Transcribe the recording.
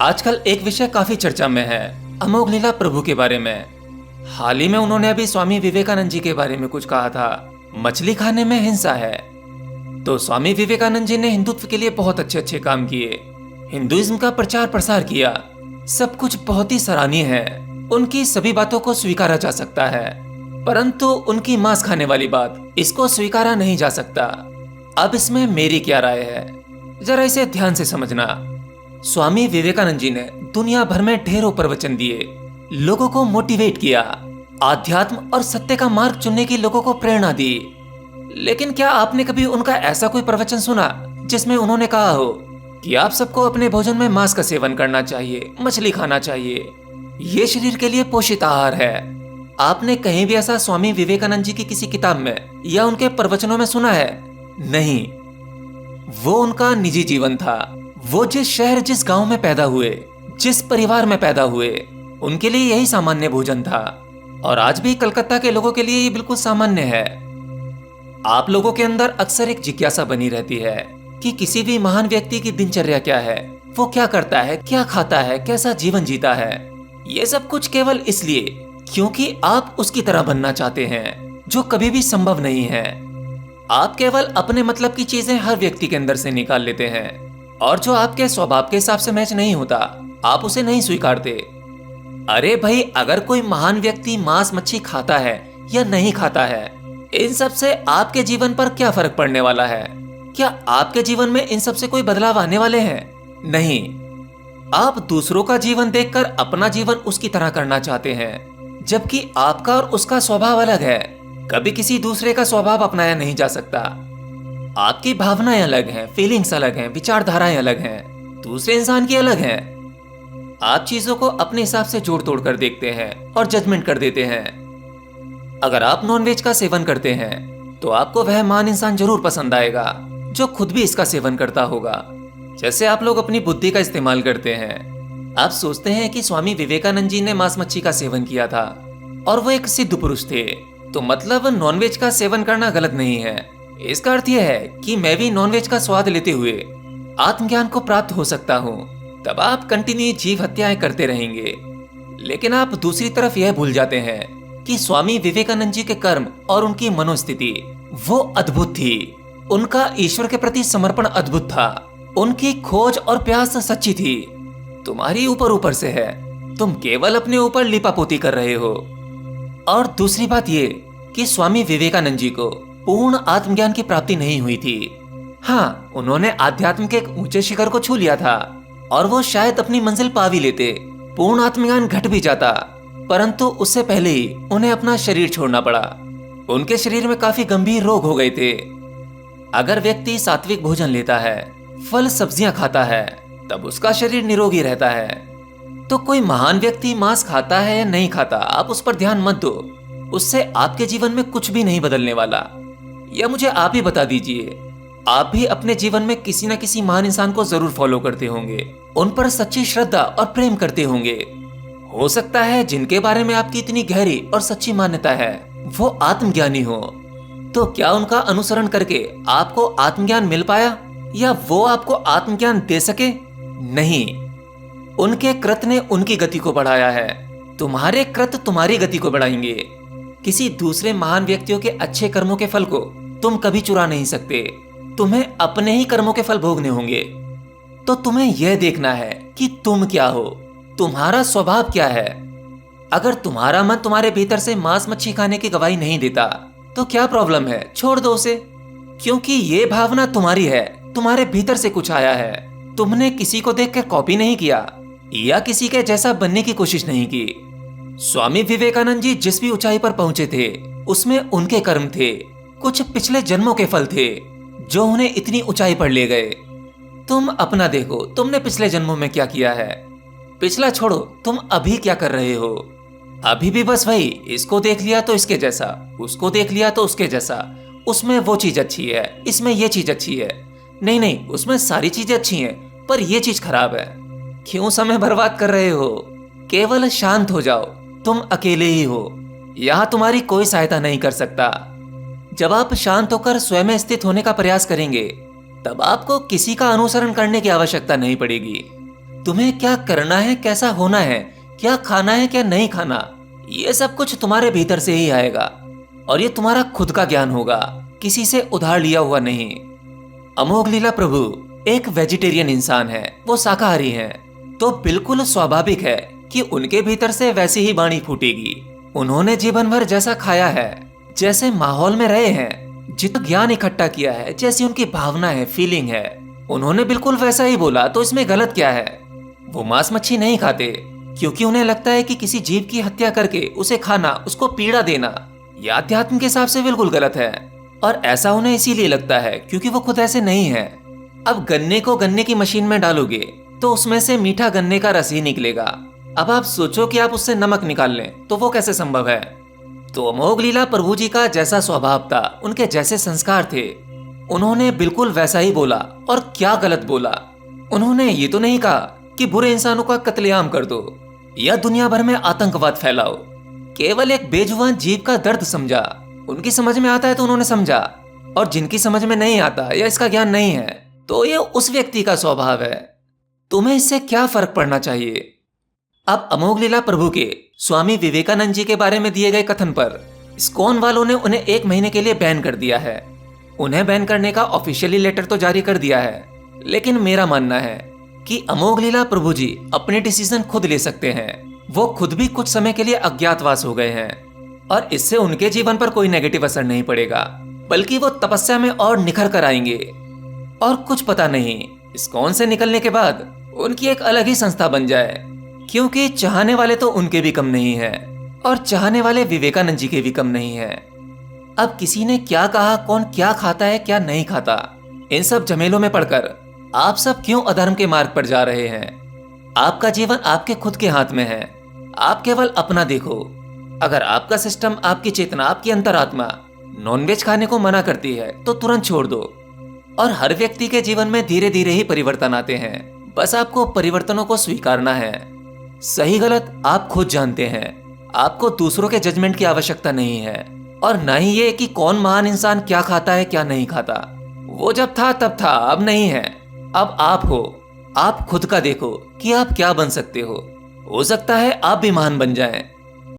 आजकल एक विषय काफी चर्चा में है, अमोघ लीला प्रभु के बारे में। हाल ही में उन्होंने अभी स्वामी विवेकानंद जी के बारे में कुछ कहा था, मछली खाने में हिंसा है। तो स्वामी विवेकानंद जी ने हिंदुत्व के लिए बहुत अच्छे अच्छे काम किए, हिंदुइज्म का प्रचार प्रसार किया, सब कुछ बहुत ही सराहनीय है। उनकी सभी बातों को स्वीकारा जा सकता है, परंतु उनकी मांस खाने वाली बात, इसको स्वीकारा नहीं जा सकता। अब इसमें मेरी क्या राय है, जरा इसे ध्यान से समझना। स्वामी विवेकानंद जी ने दुनिया भर में ढेरों प्रवचन दिए, लोगों को मोटिवेट किया, आध्यात्म और सत्य का मार्ग चुनने की लोगों को प्रेरणा दी। लेकिन क्या आपने कभी उनका ऐसा कोई प्रवचन सुना जिसमें उन्होंने कहा हो कि आप सबको अपने भोजन में मांस का सेवन करना चाहिए, मछली खाना चाहिए, ये शरीर के लिए पोषित आहार है? आपने कहीं भी ऐसा स्वामी विवेकानंद जी की किसी किताब में या उनके प्रवचनों में सुना है? नहीं। वो उनका निजी जीवन था। वो जिस शहर, जिस गांव में पैदा हुए, जिस परिवार में पैदा हुए, उनके लिए यही सामान्य भोजन था। और आज भी कलकत्ता के लोगों के लिए ये बिल्कुल सामान्य है। आप लोगों के अंदर अक्सर एक जिज्ञासा बनी रहती है कि किसी भी महान व्यक्ति की दिनचर्या क्या है, वो क्या करता है, क्या खाता है, कैसा जीवन जीता है। ये सब कुछ केवल इसलिए क्योंकि आप उसकी तरह बनना चाहते हैं, जो कभी भी संभव नहीं है। आप केवल अपने मतलब की चीजें हर व्यक्ति के अंदर से निकाल लेते हैं, और जो आपके स्वभाव के हिसाब से मैच नहीं होता, आप उसे नहीं स्वीकारते। अरे भाई, अगर कोई महान व्यक्ति मांस मच्छी खाता है या नहीं खाता है, इन सब से आपके जीवन पर क्या फर्क पड़ने वाला है? क्या आपके जीवन में इन सब से कोई बदलाव आने वाले हैं? नहीं। आप दूसरों का जीवन देखकर अपना जीवन उसकी तरह करना चाहते हैं, जबकि आपका और उसका स्वभाव अलग है। कभी किसी दूसरे का स्वभाव अपनाया नहीं जा सकता। आपकी भावनाएं अलग हैं, फीलिंग्स अलग हैं, विचारधाराएं अलग हैं, दूसरे इंसान की अलग हैं। आप चीजों को अपने हिसाब से जोड़ तोड़ कर देखते हैं और जजमेंट कर देते हैं। अगर आप नॉनवेज का सेवन करते हैं तो आपको वह महान इंसान जरूर पसंद आएगा जो खुद भी इसका सेवन करता होगा। जैसे आप लोग अपनी बुद्धि का इस्तेमाल करते हैं। आप सोचते हैं कि स्वामी विवेकानंद जी ने मांस मच्छी का सेवन किया था और वो एक सिद्ध पुरुष थे, तो मतलब नॉनवेज का सेवन करना गलत नहीं है। इसका अर्थ यह है कि मैं भी नॉनवेज का स्वाद लेते हुए आत्मज्ञान को प्राप्त हो सकता हूँ। तब आप कंटिन्यू जीव हत्याएं करते रहेंगे। लेकिन आप दूसरी तरफ यह भूल जाते हैं कि स्वामी विवेकानंद जी के कर्म और उनकी मनोस्थिति वो अद्भुत थी। उनका ईश्वर के प्रति समर्पण अद्भुत था। उनकी खोज और प्यास सच्ची थी। तुम्हारी ऊपर ऊपर से है, तुम केवल अपने ऊपर लिपापोती कर रहे हो। और दूसरी बात ये कि स्वामी विवेकानंद जी को पूर्ण आत्मज्ञान की प्राप्ति नहीं हुई थी। हाँ, उन्होंने आध्यात्म के एक ऊंचे शिखर को छू लिया था और वो शायद अपनी मंजिल पा भी लेते, पूर्ण आत्मज्ञान घट भी जाता, परंतु उससे पहले ही उन्हें अपना शरीर छोड़ना पड़ा। उनके शरीर में काफी गंभीर रोग हो गए थे। अगर व्यक्ति सात्विक भोजन लेता है, फल सब्जियां खाता है, तब उसका शरीर निरोगी रहता है। तो कोई महान व्यक्ति मांस खाता है या नहीं खाता, आप उस पर ध्यान मत दो। उससे आपके जीवन में कुछ भी नहीं बदलने वाला। या मुझे आप ही बता दीजिए, आप भी अपने जीवन में किसी न किसी महान इंसान को जरूर फॉलो करते होंगे, उन पर सच्ची श्रद्धा और प्रेम करते होंगे। हो सकता है जिनके बारे में आपकी इतनी गहरी और सच्ची मान्यता है वो आत्मज्ञानी हो। तो क्या उनका अनुसरण करके आपको आत्मज्ञान मिल पाया, या वो आपको आत्मज्ञान दे सके? नहीं। उनके कृत ने उनकी गति को बढ़ाया है, तुम्हारे कृत तुम्हारी गति को बढ़ाएंगे। किसी दूसरे महान व्यक्तियों के अच्छे कर्मों के फल को तुम कभी चुरा नहीं सकते। तुम्हें अपने ही कर्मों के फल भोगने होंगे। तो तुम्हें यह देखना है कि तुम क्या हो, तुम्हारा स्वभाव क्या है। अगर तुम्हारा मन तुम्हारे भीतर से मांस मच्छी खाने की गवाही नहीं देता तो क्या प्रॉब्लम है, छोड़ दो उसे। क्योंकि ये भावना तुम्हारी है, तुम्हारे भीतर से कुछ आया है। तुमने किसी को देखकर कॉपी नहीं किया या किसी के जैसा बनने की कोशिश नहीं की। स्वामी विवेकानंद जी जिस भी ऊंचाई पर पहुंचे थे, उसमें उनके कर्म थे, कुछ पिछले जन्मों के फल थे जो उन्हें इतनी ऊंचाई पर ले गए। तुम अपना देखो, तुमने पिछले जन्मों में क्या किया है। पिछला छोड़ो, तुम अभी क्या कर रहे हो। अभी भी बस वही, इसको देख लिया तो इसके जैसा, उसको देख लिया तो उसके जैसा, उसमें वो चीज अच्छी है, इसमें ये चीज अच्छी है, नहीं नहीं उसमें सारी चीजें अच्छी हैं पर ये चीज खराब है। क्यों समय बर्बाद कर रहे हो? केवल शांत हो जाओ, तुम अकेले ही हो, यहाँ तुम्हारी कोई सहायता नहीं कर सकता। जब आप शांत होकर स्वयं में स्थित होने का प्रयास करेंगे, तब आपको किसी का अनुसरण करने की आवश्यकता नहीं पड़ेगी। तुम्हें क्या करना है, कैसा होना है, क्या खाना है, क्या नहीं खाना, ये सब कुछ तुम्हारे भीतर से ही आएगा और ये तुम्हारा खुद का ज्ञान होगा, किसी से उधार लिया हुआ नहीं। अमोघ लीला प्रभु एक वेजिटेरियन इंसान है, वो शाकाहारी हैं, तो बिल्कुल स्वाभाविक है कि उनके भीतर से वैसी ही वाणी फूटेगी। उन्होंने जीवन भर जैसा खाया है, जैसे माहौल में रहे हैं, जितना ज्ञान इकट्ठा किया है, जैसी उनकी भावना है, फीलिंग है, उन्होंने बिल्कुल वैसा ही बोला, तो इसमें गलत क्या है। वो मांस मच्छी नहीं खाते क्योंकि उन्हें लगता है कि किसी जीव की हत्या करके उसे खाना, उसको पीड़ा देना, यह अध्यात्म के हिसाब से बिल्कुल गलत है। और ऐसा उन्हें इसीलिए लगता है क्योंकि वो खुद ऐसे नहीं है। अब गन्ने को गन्ने की मशीन में डालोगे तो उसमें से मीठा गन्ने का रस ही निकलेगा। अब आप सोचो कि आप उससे नमक निकाल लें, तो वो कैसे संभव है। तो अमोघ लीला प्रभु जी का जैसा स्वभाव था, उनके जैसे संस्कार थे, उन्होंने बिल्कुल वैसा ही बोला। और क्या गलत बोला, उन्होंने ये तो नहीं कहा कि बुरे इंसानों का कत्लेआम कर दो या दुनिया भर में आतंकवाद फैलाओ। केवल एक बेजुबान जीव का दर्द समझा। उनकी समझ में आता है तो उन्होंने समझा, और जिनकी समझ में नहीं आता या इसका ज्ञान नहीं है, तो ये उस व्यक्ति का स्वभाव है। तुम्हें इससे क्या फर्क पड़ना चाहिए। अब अमोघ लीला प्रभु के स्वामी विवेकानंद जी के बारे में दिए गए कथन पर इस्कॉन वालों ने उन्हें 1 महीने के लिए बैन कर दिया है। उन्हें बैन करने का ऑफिशियली लेटर तो जारी कर दिया है, लेकिन मेरा मानना है कि अमोघ लीला प्रभु जी अपने डिसीजन खुद ले सकते हैं। वो खुद भी कुछ समय के लिए अज्ञातवास हो गए हैं और इससे उनके जीवन पर कोई नेगेटिव असर नहीं पड़ेगा, बल्कि वो तपस्या में और निखर कर आएंगे। और कुछ पता नहीं, इस्कॉन से निकलने के बाद उनकी एक अलग ही संस्था बन जाए, क्योंकि चाहने वाले तो उनके भी कम नहीं है और चाहने वाले विवेकानंद जी के भी कम नहीं है। अब किसी ने क्या कहा, कौन क्या खाता है, क्या नहीं खाता, इन सब झमेलों में पड़कर आप सब क्यों अधर्म के मार्ग पर जा रहे हैं। आपका जीवन आपके खुद के हाथ में है। आप केवल अपना देखो। अगर आपका सिस्टम, आपकी चेतना, आपकी अंतरात्मा नॉनवेज खाने को मना करती है तो तुरंत छोड़ दो। और हर व्यक्ति के जीवन में धीरे धीरे ही परिवर्तन आते हैं, बस आपको परिवर्तनों को स्वीकारना है। सही गलत आप खुद जानते हैं। आपको दूसरों के जजमेंट की आवश्यकता नहीं है, और न ही ये कि कौन महान इंसान क्या खाता है, क्या नहीं खाता। वो जब था तब था, अब नहीं है। अब आप हो। आप खुद का देखो कि आप क्या बन सकते हो सकता है आप भी महान बन जाएं।